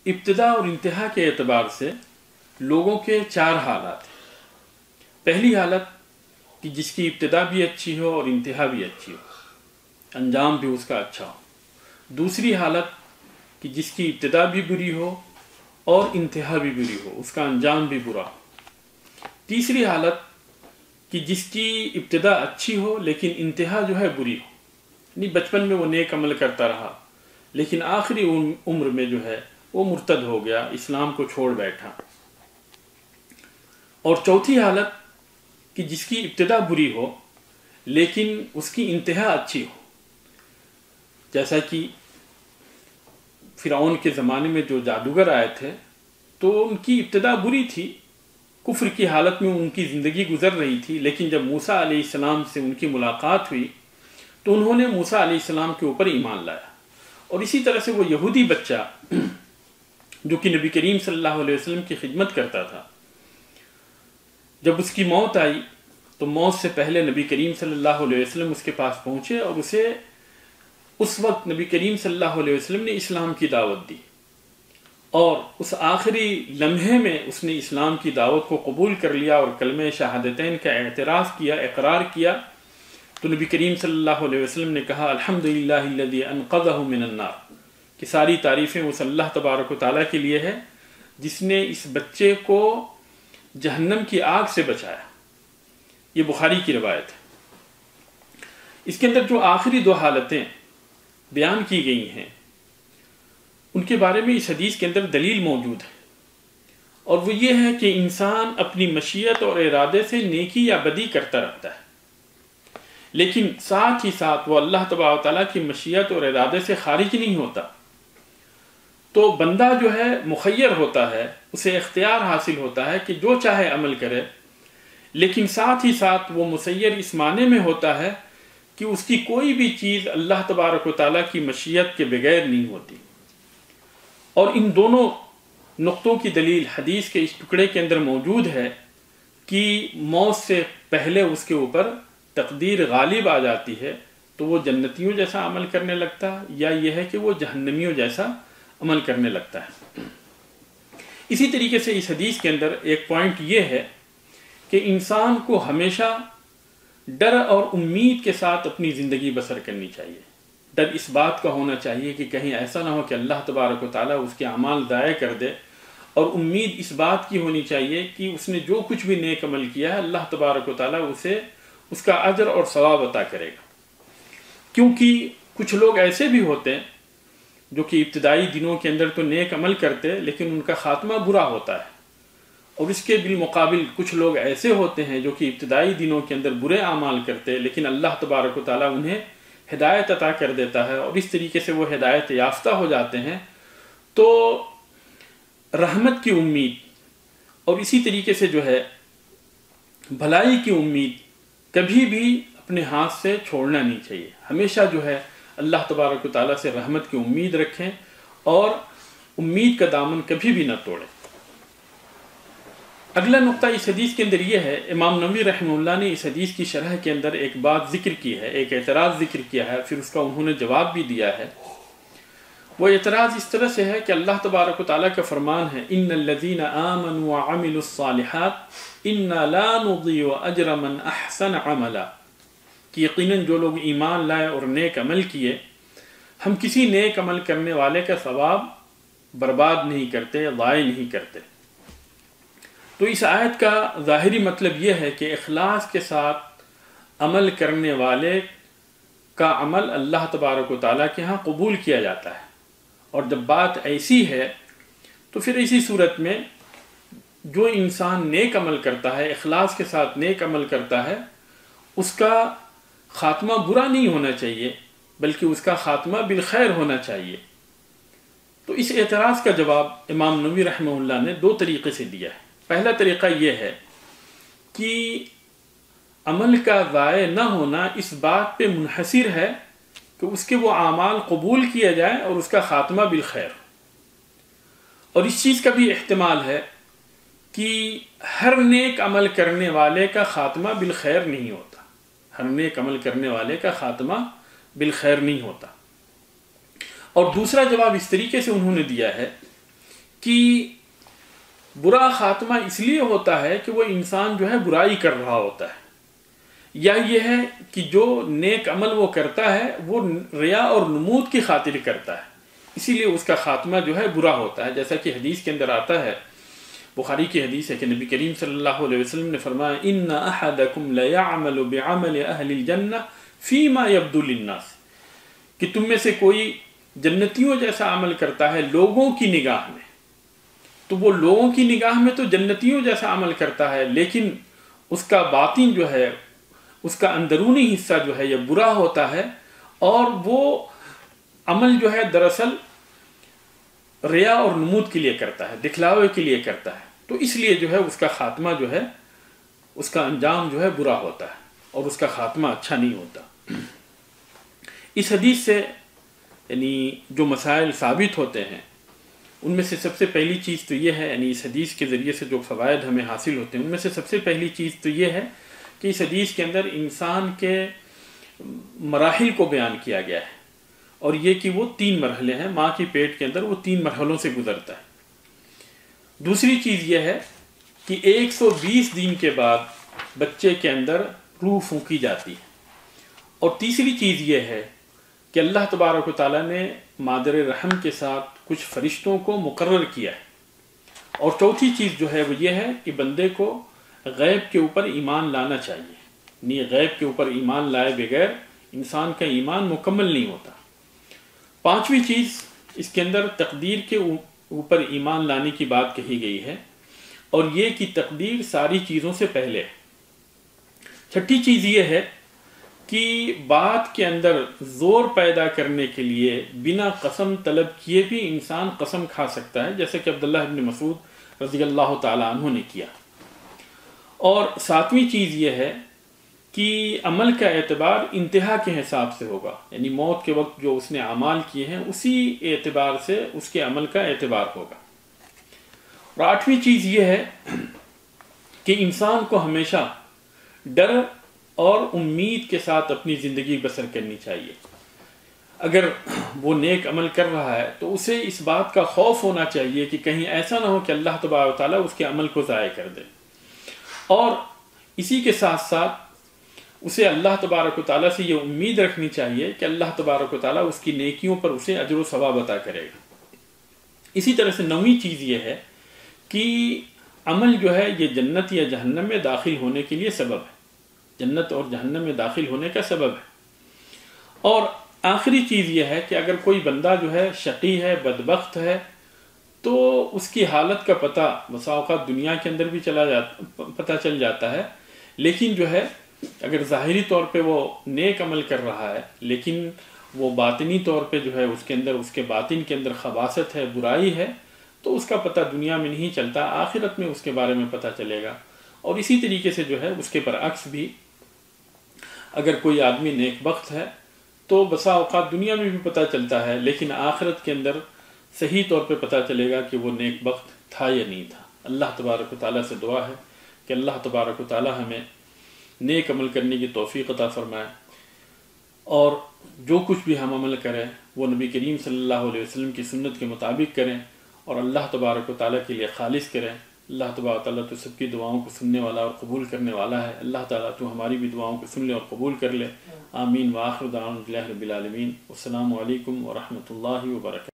ابتدا اور انتہا کے اعتبار سے لوگوں کے چار حالات ہیں۔ پہلی حالت کہ جس کی ابتدا بھی اچھی ہو اور انتہا بھی اچھی ہو، انجام بھی اس کا اچھا ہو۔ دوسری حالت کہ جس کی ابتدا بھی بری ہو اور انتہا بھی بری ہو، اس کا انجام بھی برا ہو۔ تیسری حالت کہ جس کی ابتدا اچھی ہو لیکن انتہا جو ہے بری ہو، یعنی بچپن میں وہ نیک عمل کرتا رہا لیکن آخری عمر میں جو ہے وہ مرتد ہو گیا، اسلام کو چھوڑ بیٹھا۔ اور چوتھی حالت کہ جس کی ابتدا بری ہو لیکن اس کی انتہا اچھی ہو، جیسا کہ فرعون کے زمانے میں جو جادوگر آئے تھے تو ان کی ابتدا بری تھی، کفر کی حالت میں ان کی زندگی گزر رہی تھی، لیکن جب موسیٰ علیہ السلام سے ان کی ملاقات ہوئی تو انہوں نے موسیٰ علیہ السلام کے اوپر ایمان لایا۔ اور اسی طرح سے وہ یہودی بچہ جو کہ نبی کریم صلی اللہ علیہ وسلم کی خدمت کرتا تھا، جب اس کی موت آئی تو موت سے پہلے نبی کریم صلی اللہ علیہ وسلم اس کے پاس پہنچے اور اسے اس وقت نبی کریم صلی اللہ علیہ وسلم نے اسلام کی دعوت دی، اور اس آخری لمحے میں اس نے اسلام کی دعوت کو قبول کر لیا اور کلمہ شہادتین کا اعتراف کیا، اقرار کیا۔ تو نبی کریم صلی اللہ علیہ وسلم نے کہا الحمدللہ الذی انقذہ من النار، کہ ساری تعریفیں اس اللہ تبارک و تعالیٰ کے لیے ہے جس نے اس بچے کو جہنم کی آگ سے بچایا۔ یہ بخاری کی روایت ہے۔ اس کے اندر جو آخری دو حالتیں بیان کی گئی ہیں ان کے بارے میں اس حدیث کے اندر دلیل موجود ہے، اور وہ یہ ہے کہ انسان اپنی مشیت اور ارادے سے نیکی یا بدی کرتا رہتا ہے، لیکن ساتھ ہی ساتھ وہ اللہ تبارک و تعالیٰ کی مشیت اور ارادے سے خارج نہیں ہوتا۔ تو بندہ جو ہے مخیر ہوتا ہے، اسے اختیار حاصل ہوتا ہے کہ جو چاہے عمل کرے، لیکن ساتھ ہی ساتھ وہ مسیر اس معنی میں ہوتا ہے کہ اس کی کوئی بھی چیز اللہ تبارک و تعالیٰ کی مشیت کے بغیر نہیں ہوتی۔ اور ان دونوں نقطوں کی دلیل حدیث کے اس ٹکڑے کے اندر موجود ہے کہ موت سے پہلے اس کے اوپر تقدیر غالب آ جاتی ہے تو وہ جنتیوں جیسا عمل کرنے لگتا ہے، یا یہ ہے کہ وہ جہنمیوں جیسا عمل کرنے لگتا ہے۔ اسی طریقے سے اس حدیث کے اندر ایک پوائنٹ یہ ہے کہ انسان کو ہمیشہ ڈر اور امید کے ساتھ اپنی زندگی بسر کرنی چاہیے۔ ڈر اس بات کا ہونا چاہیے کہ کہیں ایسا نہ ہو کہ اللہ تبارک و تعالیٰ اس کے اعمال ضائع کر دے، اور امید اس بات کی ہونی چاہیے کہ اس نے جو کچھ بھی نیک عمل کیا ہے اللہ تبارک و تعالیٰ اسے اس کا اجر اور ثواب عطا کرے گا۔ کیونکہ کچھ لوگ ایسے بھی ہوتے ہیں جو کہ ابتدائی دنوں کے اندر تو نیک عمل کرتے لیکن ان کا خاتمہ برا ہوتا ہے، اور اس کے بالمقابل کچھ لوگ ایسے ہوتے ہیں جو کہ ابتدائی دنوں کے اندر برے اعمال کرتے لیکن اللہ تبارک و تعالیٰ انہیں ہدایت عطا کر دیتا ہے، اور اس طریقے سے وہ ہدایت یافتہ ہو جاتے ہیں۔ تو رحمت کی امید اور اسی طریقے سے جو ہے بھلائی کی امید کبھی بھی اپنے ہاتھ سے چھوڑنا نہیں چاہیے۔ ہمیشہ جو ہے اللہ تبارک و تعالیٰ سے رحمت کی امید رکھیں اور امید کا دامن کبھی بھی نہ توڑیں۔ اگلا نقطہ اس حدیث کے اندر یہ ہے، امام نووی رحمہ اللہ نے اس حدیث کی شرح کے اندر ایک بات ذکر کی ہے، ایک اعتراض ذکر کیا ہے، پھر اس کا انہوں نے جواب بھی دیا ہے۔ وہ اعتراض اس طرح سے ہے کہ اللہ تبارک و تعالیٰ کا فرمان ہے ان الذین آمنوا وعملوا الصالحات انا لا نضيع اجر من احسن عملا، کہ یقیناً جو لوگ ایمان لائے اور نیک عمل کیے، ہم کسی نیک عمل کرنے والے کا ثواب برباد نہیں کرتے، ضائع نہیں کرتے۔ تو اس آیت کا ظاہری مطلب یہ ہے کہ اخلاص کے ساتھ عمل کرنے والے کا عمل اللہ تبارک و تعالیٰ کے ہاں قبول کیا جاتا ہے، اور جب بات ایسی ہے تو پھر اسی صورت میں جو انسان نیک عمل کرتا ہے، اخلاص کے ساتھ نیک عمل کرتا ہے، اس کا خاتمہ برا نہیں ہونا چاہیے بلکہ اس کا خاتمہ بالخیر ہونا چاہیے۔ تو اس اعتراض کا جواب امام نووی رحمہ اللہ نے دو طریقے سے دیا ہے۔ پہلا طریقہ یہ ہے کہ عمل کا ضائع نہ ہونا اس بات پہ منحصر ہے کہ اس کے وہ اعمال قبول کیا جائے اور اس کا خاتمہ بالخیر، اور اس چیز کا بھی احتمال ہے کہ ہر نیک عمل کرنے والے کا خاتمہ بالخیر نہیں ہوتا، ہر نیک عمل کرنے والے کا خاتمہ بالخیر نہیں ہوتا۔ اور دوسرا جواب اس طریقے سے انہوں نے دیا ہے کہ برا خاتمہ اس لیے ہوتا ہے کہ وہ انسان جو ہے برائی کر رہا ہوتا ہے، یا یہ ہے کہ جو نیک عمل وہ کرتا ہے وہ ریا اور نمود کی خاطر کرتا ہے، اسی لیے اس کا خاتمہ جو ہے برا ہوتا ہے. جیسا کہ حدیث کے اندر آتا ہے، بخاری کی حدیث ہے کہ نبی کریم صلی اللہ علیہ وسلم نے فرمایا ان احدکم لیعمل بعمل اہل الجنہ فیما یبدو للناس، کہ تم میں سے کوئی جنتیوں جیسا عمل کرتا ہے لوگوں کی نگاہ میں. تو وہ لوگوں کی نگاہ میں تو جنتیوں جیسا عمل کرتا ہے، لیکن اس کا باطن جو ہے، اس کا اندرونی حصہ جو ہے یہ برا ہوتا ہے، اور وہ عمل جو ہے دراصل ریا اور نمود کے لیے کرتا ہے، دکھلاوے کے لیے کرتا ہے. تو اس لیے جو ہے اس کا خاتمہ جو ہے، اس کا انجام جو ہے برا ہوتا ہے، اور اس کا خاتمہ اچھا نہیں ہوتا. اس حدیث سے یعنی جو مسائل ثابت ہوتے ہیں ان میں سے سب سے پہلی چیز تو یہ ہے، یعنی اس حدیث کے ذریعے سے جو فوائد ہمیں حاصل ہوتے ہیں ان میں سے سب سے پہلی چیز تو یہ ہے کہ اس حدیث کے اندر انسان کے مراحل کو بیان کیا گیا ہے، اور یہ کہ وہ 3 مرحلے ہیں، ماں کی پیٹ کے اندر وہ 3 مرحلوں سے گزرتا ہے. دوسری چیز یہ ہے کہ 120 دن کے بعد بچے کے اندر روح پھونکی جاتی ہے. اور تیسری چیز یہ ہے کہ اللہ تبارک و تعالیٰ نے مادر رحم کے ساتھ کچھ فرشتوں کو مقرر کیا ہے. اور چوتھی چیز جو ہے وہ یہ ہے کہ بندے کو غیب کے اوپر ایمان لانا چاہیے، یعنی غیب کے اوپر ایمان لائے بغیر انسان کا ایمان مکمل نہیں ہوتا. پانچویں چیز اس کے اندر تقدیر کے اوپر ایمان لانے کی بات کہی گئی ہے، اور یہ کہ تقدیر ساری چیزوں سے پہلے ہے. چھٹی چیز یہ ہے کہ بات کے اندر زور پیدا کرنے کے لیے بنا قسم طلب کیے بھی انسان قسم کھا سکتا ہے، جیسے کہ عبداللہ ابن مسعود رضی اللہ تعالیٰ عنہ نے کیا. اور 7ویں چیز یہ ہے کہ عمل کا اعتبار انتہا کے حساب سے ہوگا، یعنی موت کے وقت جو اس نے اعمال کیے ہیں اسی اعتبار سے اس کے عمل کا اعتبار ہوگا. اور 8ویں چیز یہ ہے کہ انسان کو ہمیشہ ڈر اور امید کے ساتھ اپنی زندگی بسر کرنی چاہیے. اگر وہ نیک عمل کر رہا ہے تو اسے اس بات کا خوف ہونا چاہیے کہ کہیں ایسا نہ ہو کہ اللہ تبارک و تعالیٰ اس کے عمل کو ضائع کر دے. اور اسی کے ساتھ ساتھ اسے اللہ تبارک و تعالیٰ سے یہ امید رکھنی چاہیے کہ اللہ تبارک و تعالیٰ اس کی نیکیوں پر اسے اجر و ثواب عطا کرے گا. اسی طرح سے 9ویں چیز یہ ہے کہ عمل جو ہے یہ جنت یا جہنم میں داخل ہونے کے لیے سبب ہے، جنت اور جہنم میں داخل ہونے کا سبب ہے. اور آخری چیز یہ ہے کہ اگر کوئی بندہ جو ہے شقی ہے، بدبخت ہے، تو اس کی حالت کا پتہ بسا اوقات دنیا کے اندر بھی پتہ چل جاتا ہے، لیکن جو ہے اگر ظاہری طور پہ وہ نیک عمل کر رہا ہے لیکن وہ باطنی طور پہ جو ہے اس کے اندر، اس کے باطن کے اندر خباثت ہے، برائی ہے، تو اس کا پتہ دنیا میں نہیں چلتا، آخرت میں اس کے بارے میں پتہ چلے گا. اور اسی طریقے سے جو ہے اس کے برعکس بھی اگر کوئی آدمی نیک بخت ہے تو بسا اوقات دنیا میں بھی پتہ چلتا ہے، لیکن آخرت کے اندر صحیح طور پہ پتہ چلے گا کہ وہ نیک بخت تھا یا نہیں تھا. اللہ تبارک و تعالیٰ سے دعا ہے کہ اللہ تبارک و تعالیٰ ہمیں نیک عمل کرنے کی توفیق عطا فرمائے، اور جو کچھ بھی ہم عمل کریں وہ نبی کریم صلی اللہ علیہ وسلم کی سنت کے مطابق کریں، اور اللہ تبارک و تعالیٰ کے لیے خالص کریں. اللہ تبارک و تعالیٰ تو سب کی دعاؤں کو سننے والا اور قبول کرنے والا ہے. اللہ تعالیٰ تو ہماری بھی دعاؤں کو سن لے اور قبول کر لے. آمین. وآخر دعوانا الحمد للہ رب العالمین. السلام علیکم ورحمۃ اللہ وبرکاتہ.